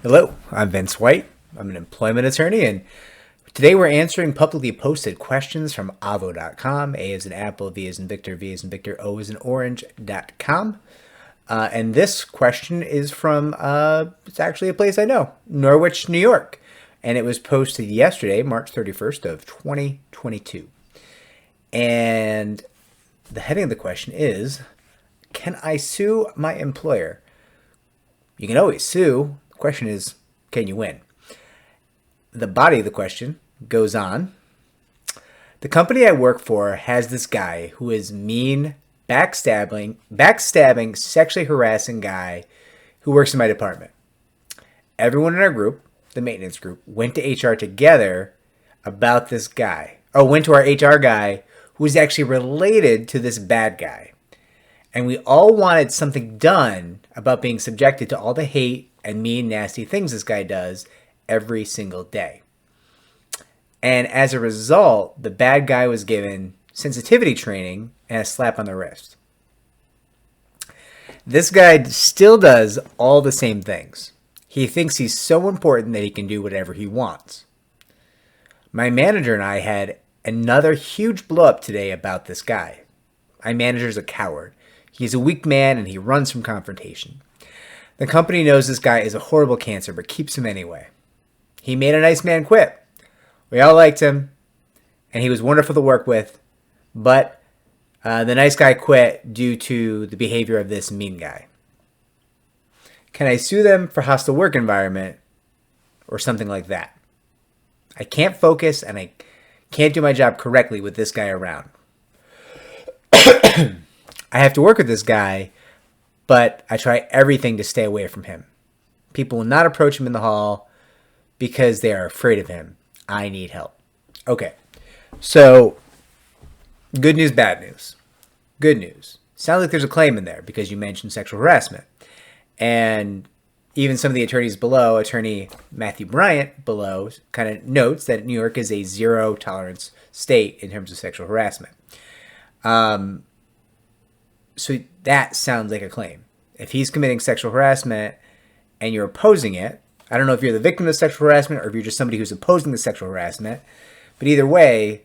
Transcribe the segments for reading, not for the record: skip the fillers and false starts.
Hello, I'm Vince White. I'm an employment attorney, and today we're answering publicly posted questions from avo.com. A is in Apple, V is in Victor, V is in Victor, O is in Orange.com. And this question is from, it's actually a place I know, Norwich, New York. And it was posted yesterday, March 31st of 2022. And the heading of the question is, can I sue my employer? You can always sue. The question is, can you win? The body of the question goes on. The company I work for has this guy who is mean, backstabbing, sexually harassing guy who works in my department. Everyone in our group, the maintenance group, went to HR together about this guy. Went to our HR guy who is actually related to this bad guy. And we all wanted something done about being subjected to all the hate and mean, nasty things this guy does every single day. And as a result, the bad guy was given sensitivity training and a slap on the wrist. This guy still does all the same things. He thinks he's so important that he can do whatever he wants. My manager and I had another huge blow up today about this guy. My manager's a coward. He's a weak man and he runs from confrontation. The company knows this guy is a horrible cancer, but keeps him anyway. He made a nice man quit. We all liked him, and he was wonderful to work with, but the nice guy quit due to the behavior of this mean guy. Can I sue them for hostile work environment or something like that? I can't focus, and I can't do my job correctly with this guy around. I have to work with this guy, but I try everything to stay away from him. People will not approach him in the hall because they are afraid of him. I need help. Okay, so good news, bad news. Good news. Sounds like there's a claim in there because you mentioned sexual harassment. And even some of the attorneys below, attorney Matthew Bryant below, kind of notes that New York is a zero tolerance state in terms of sexual harassment. So that sounds like a claim. If he's committing sexual harassment and you're opposing it, I don't know if you're the victim of sexual harassment or if you're just somebody who's opposing the sexual harassment, but either way,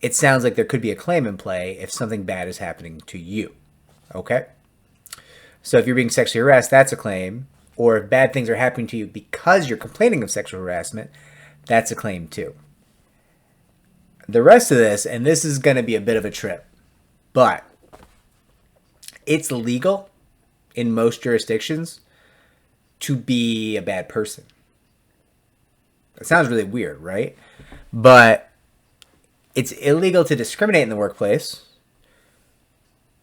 it sounds like there could be a claim in play if something bad is happening to you. Okay? So if you're being sexually harassed, that's a claim. Or if bad things are happening to you because you're complaining of sexual harassment, that's a claim too. The rest of this, and this is going to be a bit of a trip, but it's legal in most jurisdictions to be a bad person. That sounds really weird, right? But it's illegal to discriminate in the workplace,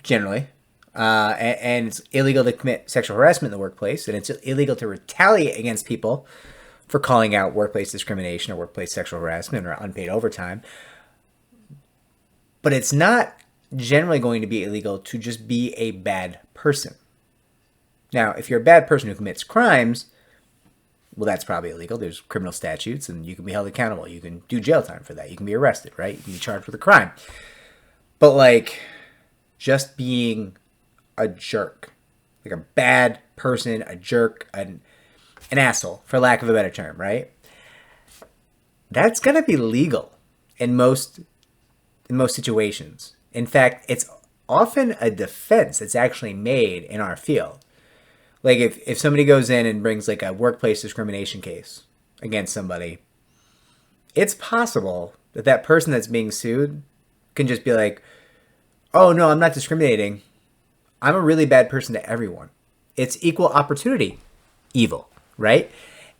generally. And it's illegal to commit sexual harassment in the workplace. And it's illegal to retaliate against people for calling out workplace discrimination or workplace sexual harassment or unpaid overtime. But it's not generally going to be illegal to just be a bad person. Now, if you're a bad person who commits crimes, well, that's probably illegal. There's criminal statutes, and you can be held accountable. You can do jail time for that. You can be arrested, right? You can be charged with a crime. But, like, just being a jerk, like a bad person, a jerk, an asshole, for lack of a better term, right? That's going to be legal in most situations. In fact, it's often a defense that's actually made in our field. Like if somebody goes in and brings like a workplace discrimination case against somebody, it's possible that that person that's being sued can just be like, oh no, I'm not discriminating. I'm a really bad person to everyone. It's equal opportunity evil, right?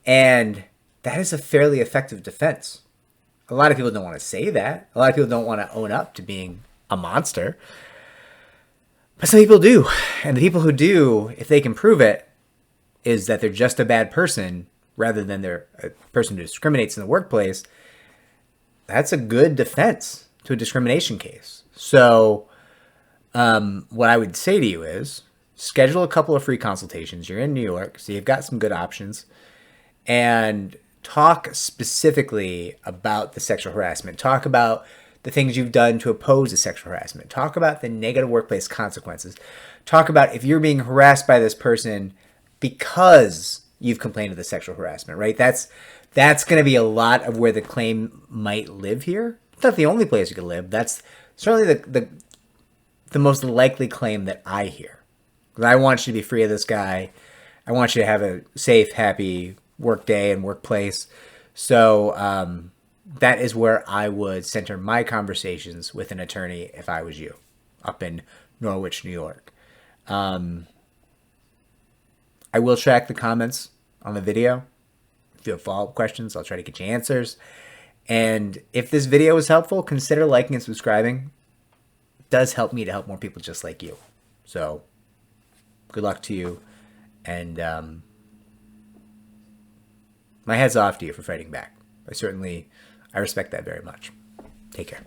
And that is a fairly effective defense. A lot of people don't want to say that. A lot of people don't want to own up to being a monster. But some people do. And the people who do, if they can prove it, is that they're just a bad person rather than they're a person who discriminates in the workplace. That's a good defense to a discrimination case. So what I would say to you is schedule a couple of free consultations. You're in New York, so you've got some good options. And talk specifically about the sexual harassment. Talk about the things you've done to oppose the sexual harassment. Talk about the negative workplace consequences. Talk about if you're being harassed by this person because you've complained of the sexual harassment, right? That's going to be a lot of where the claim might live here. It's not the only place you could live. That's certainly the most likely claim that I hear. Because I want you to be free of this guy. I want you to have a safe, happy work day and workplace. So that is where I would center my conversations with an attorney if I was you, up in Norwich, New York. I will track the comments on the video. If you have follow-up questions, I'll try to get you answers. And if this video was helpful, consider liking and subscribing. It does help me to help more people just like you. So good luck to you. And my hat's off to you for fighting back. I respect that very much. Take care.